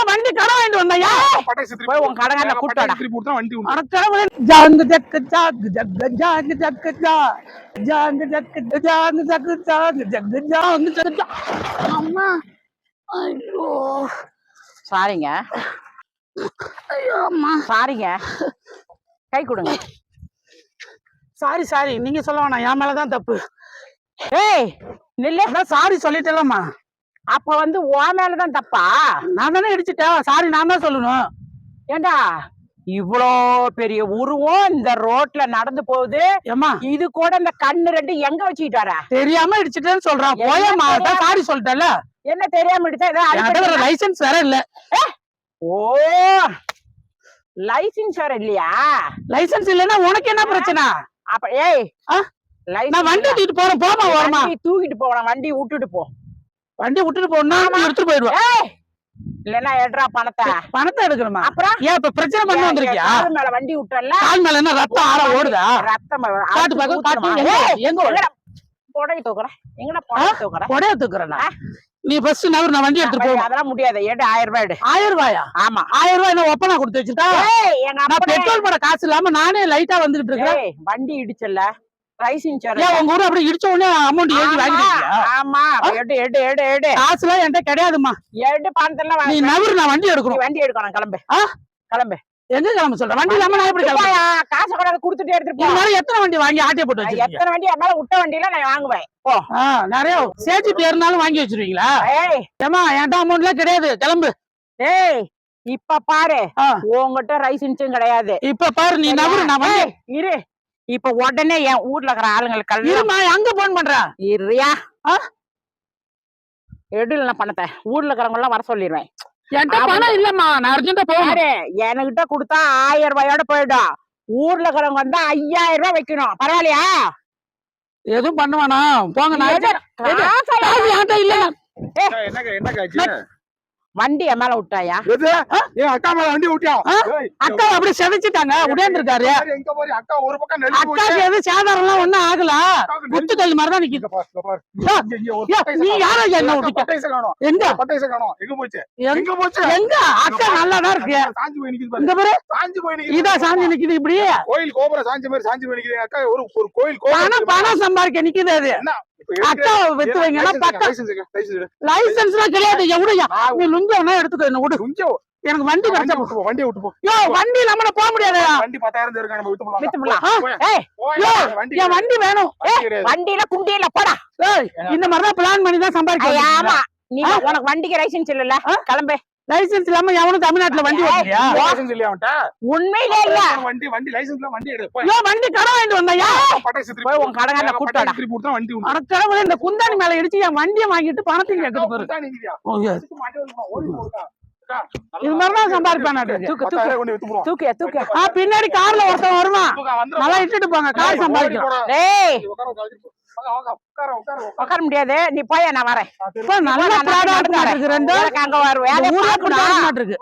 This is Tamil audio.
வண்டி கடை வாங்கிட்டு வந்தையா போய் உன் கடைக்காரனை கூப்பிட்டு அம்மா ஐயோ சாரிங்க ஐயோ அம்மா சாரிங்க கை கொடுங்க. சாரி நீங்க சொல்ல வேணாம், என் மேலதான் தப்பு. ஏய் நில்ல. சாரி சொல்லிட்டேலம்மா. அப்ப வந்து உன் மேலதான் தப்பா? நான் தானே இடிச்சுட்டேன், சாரி நான் தான் சொல்லணும். ஏண்டா இவ்வளோ பெரிய உருவம் இந்த ரோட்ல நடந்து போகுது, ஏமா இது கூட இந்த கண்ணு ரெண்டு எங்க வச்சுக்கிட்டு வர? தெரியாம இடிச்சுட்டேன்னு சொல்றான். போயம்மா சாரி சொல்லிட்டேல. என்ன தெரியாம இடிச்சா? லைசன்ஸ் வேற இல்ல. ஓ லைசன்ஸ் வேற இல்லையா? லைசன்ஸ் இல்லன்னா உனக்கு என்ன பிரச்சனை? அப்ப ஏய் நான் வண்டி தூக்கிட்டு போறேன், போமா வரமா? தூக்கிட்டு போகலாம், வண்டி விட்டுட்டு போ. வண்டி விட்டுட்டு போனா எடுத்துட்டு போயிடுவேன். இல்லன்னா எடுறா பணத்தை எடுக்கணுமா? அப்புறம் ஏன் இப்ப பிரச்சனை பண்ண வந்திருக்கியா? கால் மேல வண்டி விட்டல, கால் மேல என்ன ரத்தம் ஆற ஓடுதா? ரத்தம் காட்டு பக்கம் காட்டு. எங்க பொடைய தூக்குறேன்? எங்கடா பொடைய தூக்குறேன்? பொடைய தூக்குறேனா? நீ ஃபர்ஸ்ட் நவர், நான் வண்டி எடுத்துட்டு போறேன். அதெல்லாம் முடியாது. 1000 ரூபாய் எடு. 1000 ரூபாயா? ஆமா 1000 ரூபாய் என்ன ஒப்பனா கொடுத்து வச்சிட்டா? நான் பெட்ரோல் போட காசு இல்லாம நானே லைட்டா வந்துகிட்டு இருக்கேன். வண்டி இடிச்சல லைசன்ஸ் உங்க ஊர் அப்படி இடிச்ச உடனே அமௌண்ட் ஏறி வாங்கிட்டீங்களா? ஆமா எடு காசுலாம் என்கிட்ட கிடையாதுமா. எடு பணத்தெல்லாம் நீ நவர், நான் வண்டி எடுக்கணும். வண்டி எடுக்கணும், கிளம்பு கிளம்பு. எங்க கிளம்ப சொல்ற? வண்டி இல்லாம நான் எப்படி கிளம்ப? காசு கூட கொடுத்துட்டு எடுத்துட்டு போ. இதனால எத்தனை வண்டி வாங்கி ஆட்டிய போட்டு வச்சிருக்கீங்க? எத்தனை வண்டி மேல விட்ட வண்டியில நான் வாங்குவேன். போ. நிறைய சேச்சி பேர்னாலும் வாங்கி வச்சிருவீங்களா? ஏமா என்கிட்ட அமௌண்ட்லாம் கிடையாது, கிளம்பு. ஏய் இப்ப பாரு, உங்ககிட்ட லைசன்ஸும் கிடையாது. இப்ப பாரு, நீ நவரு, நான் வண்டி இரு. இப்ப உடனே என் ஊர்ல இருக்கிற ஆளுங்களுக்கு இருமா, அங்க போன் பண்ற இருயா. எடுல பணத்தை ஊர்ல இருக்கிறவங்க எல்லாம் வர சொல்லிடுவேன். என்கிட்ட பணம் இல்லம்மா, நான் அர்ஜென்ட்டா போறேன். என்கிட்ட கொடுத்தா 1000 ரூபாயோட போயிடும். ஊர்ல இருக்கிறவங்க வந்தா 5000 ரூபாய் வைக்கணும். பரவாயில்லையா? எதுவும் பண்ணுவானா? போங்க. நான் இல்ல. வண்டி என் மேல விட்டாயா? அக்கா மேல வண்டி விட்டியா? அக்கா அப்படி செதைச்சிட்டாங்க, உடையாந்து இருக்காரு. அக்காக்கு எதுவும் சேதாரம் எல்லாம் ஒண்ணும் ஆகல, குத்து கல் மாதிரிதான் நிக்குது. நீ யாரா என்ன எங்க எங்க அக்கா நல்லாதான் இருக்கு. இந்த பேரு இதான் சாஞ்சி நிக்குது. இப்படி கோயில் கோபுரம் சாஞ்சி மாதிரி சாஞ்சி நிக்குது. அக்கா ஒரு கோயில் பணம் சம்பாதிக்க நிக்குது. அது அக்கா வித்து வைங்கன்னா லைசன்ஸ் எல்லாம் கிடையாது. எவ்வளவு நீ லுங்க எடுத்துக்கோ, என்ன விடு. எனக்கு வண்டி கிடைச்சா வண்டி விட்டு போ. வண்டி இல்லாம போக முடியாது. வண்டி 10,000 இருக்கு, நம்ம வித்து என் வண்டி வேணும். வண்டியில குண்டியில போடா. இந்த மாதிரிதான் பிளான் பண்ணி தான் சம்பாதிக்க. ஆமா, நீ உனக்கு வண்டிக்கு லைசன்ஸ் இல்ல, கிளம்பு. லைசன்ஸ் இல்லாம எவனும் தமிழ்நாட்டுல வண்டி ஓட்டுறியா? லைசன்ஸ் இல்லையா அவன்ட்ட? உண்மையிலே இல்ல. வண்டி லைசன்ஸ்ல வண்டி எடு. வண்டி கடை வாங்கிட்டு வந்தையா? போய் உன் கடைக்காரனை கூப்பிட்டு திருப்பி கொடுத்தா வண்டி உண்டு. கடவுளே, இந்த குந்தாணி மேல இடிச்சு என் வண்டியை வாங்கிட்டு பணத்தையும் கேட்க போறேன். இது மாதிரிதான் சம்பாதிப்பான். பின்னாடி கார்ல ஒருத்தன் வருவான், நல்லா இட்டுட்டு போங்க, கார் சம்பாதிக்கலாம். உட்கார முடியாது, நீ போய் நான் வரேன். நல்லா அங்க வருவேன்.